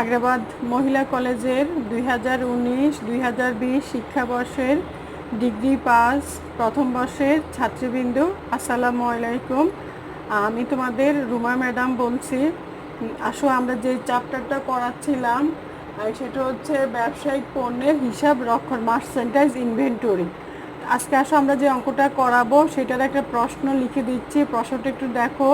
আগ্রাবাদ মহিলা কলেজের 2019-2020 শিক্ষাবর্ষের degree pass প্রথম বর্ষের ছাত্রীবৃন্দ, আসসালামু আলাইকুম। আমি তোমাদের রুমা ম্যাডাম বলছি। আসো আমরা যে চ্যাপ্টারটা পড়াচ্ছিলাম সেটা হচ্ছে ব্যবসায়িক পণ্যের হিসাব রক্ষণ, মার্চেন্টাইজ ইনভেন্টরি। আজকে আসো আমরা যে অঙ্কটা করাবো সেটার একটা প্রশ্ন লিখে দিচ্ছি, প্রশ্নটা একটু দেখো।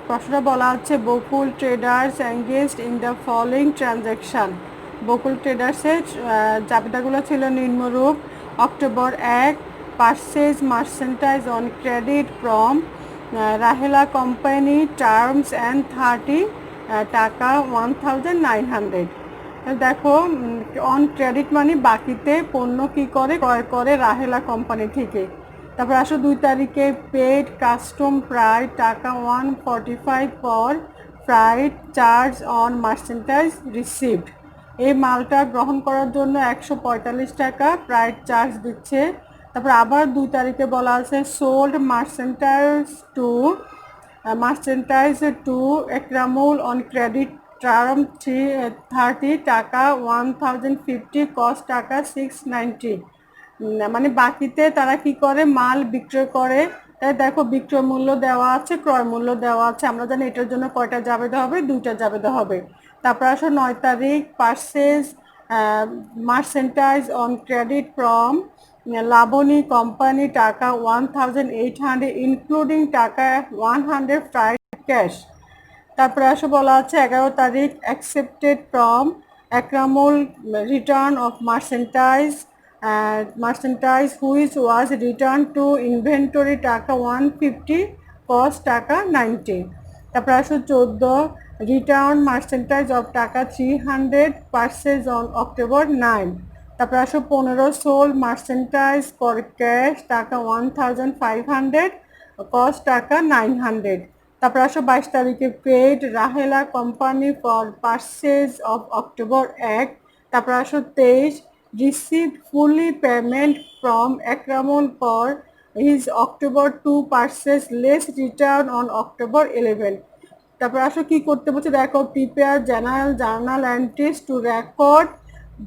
প্রশ্নটা বলা হচ্ছে Bakul traders engaged in the following transaction. Bakul ট্রেডার্সের চাবিতাগুলো ছিল নিম্নরূপ: October 1, purchase merchandise on credit from Rahela company, terms and 30 টাকা 1900। দেখো, অন ক্রেডিট মানে বাকিতে পণ্য কি করে ক্রয় করে রাহেলা কোম্পানি থেকে। তারপর আসো 2 তারিখে পেড কাস্টম প্রাইস টাকা 145 পর ফ্রাইট চার্জ অন মার্চেন্টাইজ রিসিভড। এই মালটা গ্রহণ করার জন্য 145 টাকা প্রাইট চার্জ দিচ্ছে। তারপর আবার 2 তারিখে বলা আছে sold merchandise to Ekramul on credit term 30 টাকা 1050 কস্ট টাকা 690। মানে বাকিতে তারা কি করে, মাল বিক্রয় করে। তাই দেখো বিক্রয় মূল্য দেওয়া আছে, ক্রয় মূল্য দেওয়া আছে। আমরা জানি এটার জন্য কয়টা জাবেদা হবে, 2টা জাবেদা হবে। তারপর আসো 9 তারিখ purchase merchandise on credit from Labani company টাকা 1800 ইনক্লুডিং টাকা 100 ফ্রাইড ক্যাশ। তারপরে আসো বলা আছে 11 তারিখ accepted from Ekramul return of merchandise which was return to inventory টাকা 150 কস্ট টাকা 90। তারপরে আসো 14 রিটার্ন মার্চেন্টাইজ অফ টাকা 300 পারচেজ অন অক্টোবর 9। তারপরে আসো 15 সোল মার্চেন্টাইজ ফর ক্যাশ টাকা 1500 কস্ট টাকা 900। তারপর আসো 22 তারিখে paid Rahela company for purchase of October 1। তারপর আসো 23 received fully payment from Ekramul for his October 2 purchase less return on October 11। তারপর আসো কি করতে বলছে দেখো, prepare journal entries to record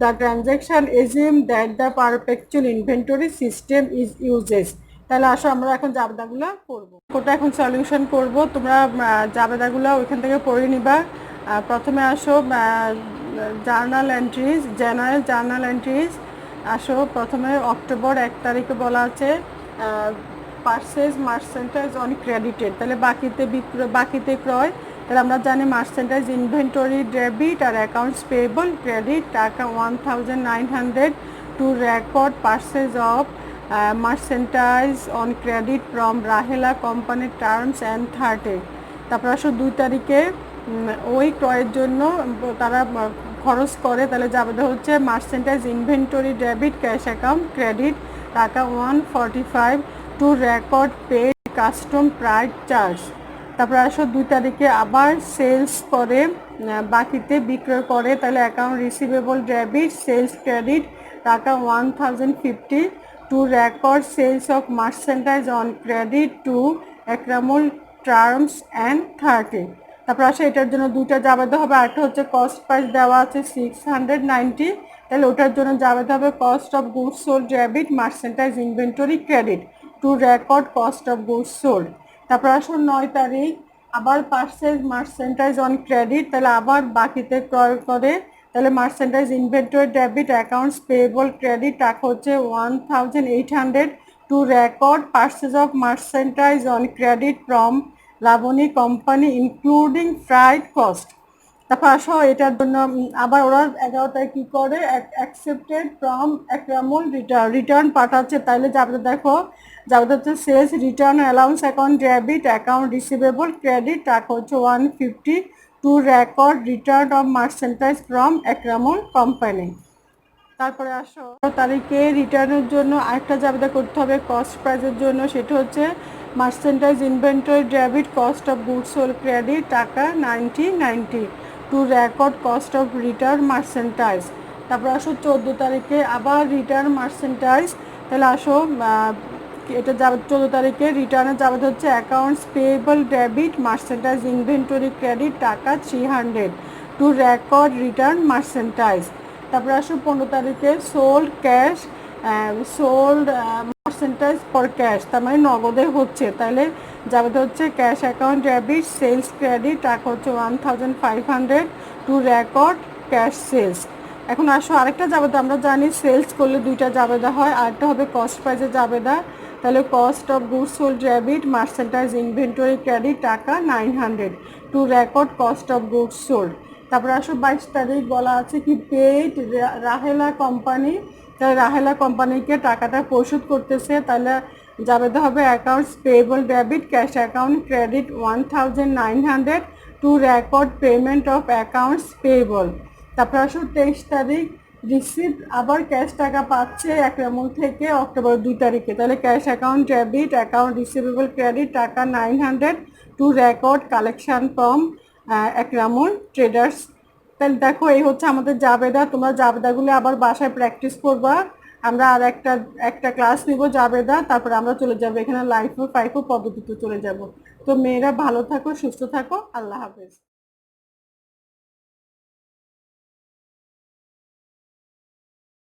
the transaction assume that the perpetual inventory system is uses. তাহলে আসো আমরা এখন জাবেদাগুলো করবো, ওটা এখন সলিউশন করব। তোমরা জাবেদাগুলো ওইখান থেকে পড়ে নিবা। প্রথমে আসো জেনারেল জার্নাল এন্ট্রিজ। আসো প্রথমে অক্টোবর 1 তারিখে বলা আছে পারচেজ মার্চেন্টাইজ অন ক্রেডিটেড, তাহলে বাকিতে ক্রয়। তাহলে আমরা জানি মার্চেন্টাইজ ইনভেন্টরি ডেবিট আর অ্যাকাউন্টস পেয়েবল ক্রেডিট টাকা 1900 to record purchase of merchandise on credit from Rahela কোম্পানির টার্মস অ্যান্ড 30। তারপর আসো 2 তারিখে ওই ক্রয়ের জন্য তারা খরচ করে, তাহলে যাবে হচ্ছে merchandise inventory debit cash account credit টাকা 145 to record paid custom price charge. তারপর আসো 2 তারিখে আবার সেলস করে, বাকিতে বিক্রয় করে, তাহলে account receivable debit sales credit টাকা 1050 to record sales of merchandise on credit to Ekramul terms and 30। তারপর আসে এটার জন্য 2টা জাবেদা হবে। আরেকটা হচ্ছে কস্ট প্রাইস দেওয়া আছে 690, তাহলে ওটার জন্য জাবেদা হবে cost of goods sold debit merchandise inventory credit to record cost of goods sold. তারপর আসুন 9 তারিখ আবার পারচেজ মার্চেন্টাইজ অন ক্রেডিট, তাহলে আবার বাকিতে ক্রয় করে, তাহলে merchandise inventory debit accounts payable credit টাকা হচ্ছে 1800 to record purchase of merchandise on credit from Labani company including freight cost. তারপর আসো এটার জন্য আবার ওরা 11টায় কি করে অ্যাকসেপ্টেড ফ্রম একরামুল রিটার্ন পাঠাচ্ছে, তাইলে যাবে দেখো যাবে হচ্ছে sales return allowance account debit account receivable credit টাকা হচ্ছে 150 to record return of merchandise from Ekramul company. তারপরে আসো তারিখে রিটার্নের জন্য আরেকটা জাবেদা করতে হবে কস্ট প্রাইসের জন্য, সেটা হচ্ছে merchandise inventory debit cost of goods sold credit টাকা 90 to record cost of return merchandise. তারপর আসো 14 তারিখে আবার রিটার্ন মার্চেন্টাইজ, তাহলে আসো এটা যাবে 14 তারিখে রিটার্নের যাবে হচ্ছে accounts payable debit merchandise inventory credit টাকা 300 টু রেকর্ড রিটার্ন মার্চেন্টাইজ। তারপরে আসো 15 তারিখে sold cash, sold merchandise for cash, তার মানে নগদে হচ্ছে, তাহলে যাবে হচ্ছে cash account debit sales credit, টাকা হচ্ছে 1500 টু রেকর্ড ক্যাশ সেলস। এখন আসো আরেকটা জাবেদা, আমরা জানি সেলস করলে দুইটা জাবেদা হয়, আরেকটা হবে কস্ট প্রাইজের জাবেদা। তাহলে cost of goods sold debit merchandise inventory credit টাকা 900 to record cost of goods sold. তারপরে আসো 22 তারিখ বলা আছে কি পেইড রাহেলা কোম্পানি, তাহলে রাহেলা কোম্পানিকে টাকাটা পরিশোধ করতেছে, তাহলে জাবেদা হবে accounts payable debit cash account credit 1900 to record payment of accounts payable. তারপর আসো 23 তারিখ রিসিপ্ট, আবার ক্যাশ টাকা পাচ্ছে একরামুল থেকে অক্টোবর 2 তারিখে, তাহলে cash account debit account receivable credit টাকা 900 to record collection from Ekramul traders. তাহলে দেখো এই হচ্ছে আমাদের জাবেদা, তোমরা জাবেদাগুলো আবার বাসায় প্র্যাকটিস করবা। আমরা আর একটা ক্লাস নিব জাবেদা, তারপরে আমরা চলে যাবো এখানে লাইফ ও পাইফ পদ্ধতিতে চলে যাব। তো মেয়েরা ভালো থাকো, সুস্থ থাকো, আল্লাহ হাফেজ।